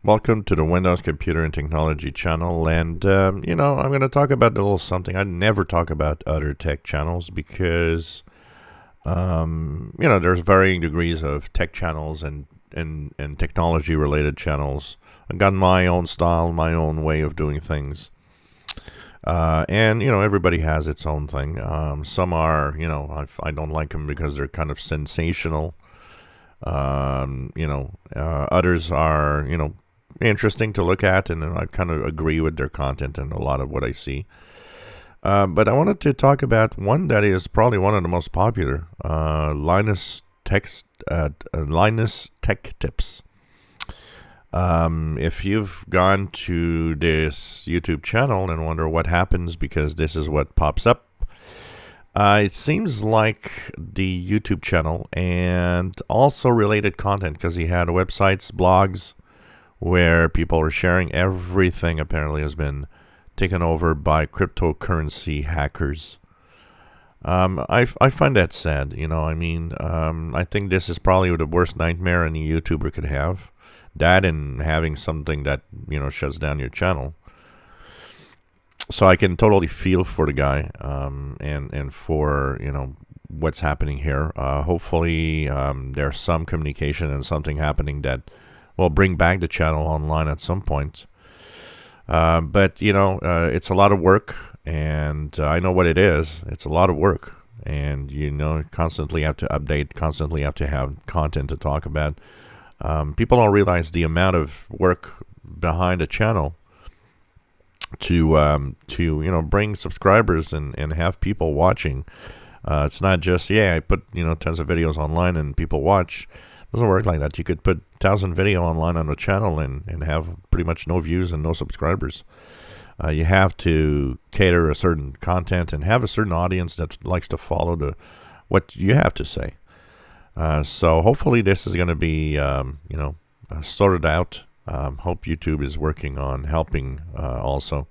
Welcome to the Windows Computer and Technology channel, and I'm going to talk about a little something. I never talk about other tech channels because there's varying degrees of tech channels and technology related channels. I've got my own style, my own way of doing things, and everybody has its own thing. Some are, I don't like them because they're kind of sensational. Others are, interesting to look at, and I kind of agree with their content and a lot of what I see. But I wanted to talk about one that is probably one of the most popular, Linus Tech Tips. If you've gone to this YouTube channel and wonder what happens because this is what pops up, it seems like the YouTube channel and also related content, because he had websites, blogs, where people are sharing everything apparently has been taken over by cryptocurrency hackers. I find that sad. I think this is probably the worst nightmare any YouTuber could have. That and having something that, shuts down your channel. So I can totally feel for the guy and for, what's happening here. Hopefully there's some communication and something happening that will bring back the channel online at some point. But it's a lot of work, and I know what it is. It's a lot of work, and constantly have to update, constantly have to have content to talk about. People don't realize the amount of work behind a channel to bring subscribers and have people watching. It's not just I put tons of videos online and people watch. It doesn't work like that. You could put 1,000 video online on a channel and have pretty much no views and no subscribers. You have to cater a certain content and have a certain audience that likes to follow what you have to say. So hopefully this is going to be sorted out. Hope YouTube is working on helping also.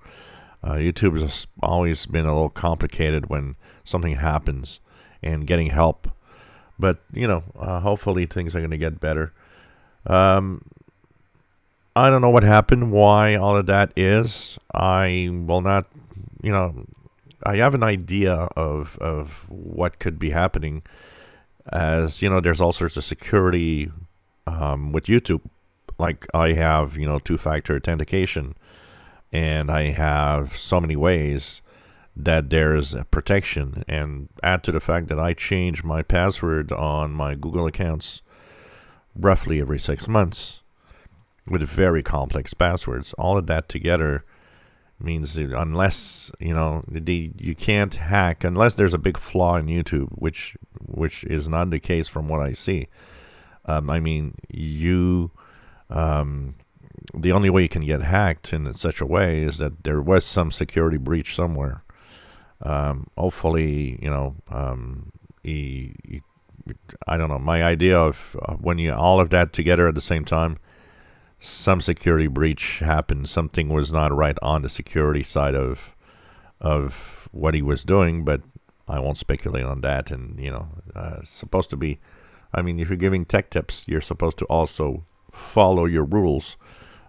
YouTube has always been a little complicated when something happens and getting help. But, hopefully things are going to get better. I don't know what happened, why all of that is. I will not, I have an idea of what could be happening. As, there's all sorts of security with YouTube. Like I have, two-factor authentication. And I have so many ways that there's a protection, and add to the fact that I change my password on my Google accounts roughly every 6 months with very complex passwords. All of that together means that unless you can't hack unless there's a big flaw in YouTube, which is not the case from what I see. The only way you can get hacked in such a way is that there was some security breach somewhere. Hopefully, I don't know. My idea of when you all of that together at the same time, some security breach happened. Something was not right on the security side of what he was doing, but I won't speculate on that. And it's supposed to be. If you're giving tech tips, you're supposed to also follow your rules.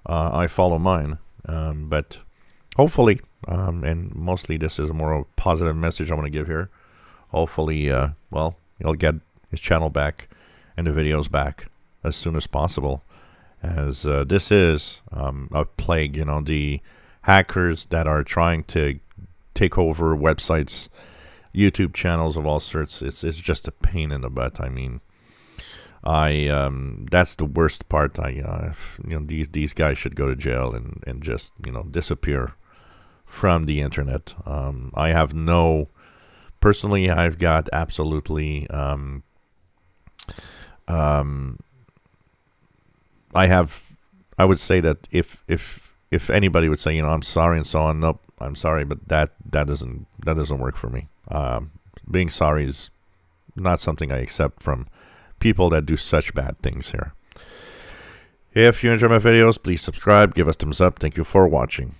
I follow mine, but hopefully. And mostly this is a more positive message I want to give here. Hopefully, he'll get his channel back and the videos back as soon as possible. As this is a plague, the hackers that are trying to take over websites, YouTube channels of all sorts. It's just a pain in the butt. That's the worst part. These guys should go to jail and just disappear from the internet. Personally, I've got absolutely, I would say that if anybody would say, I'm sorry and so on, nope, I'm sorry, but that doesn't work for me. Being sorry is not something I accept from people that do such bad things here. If you enjoy my videos, please subscribe, give us thumbs up. Thank you for watching.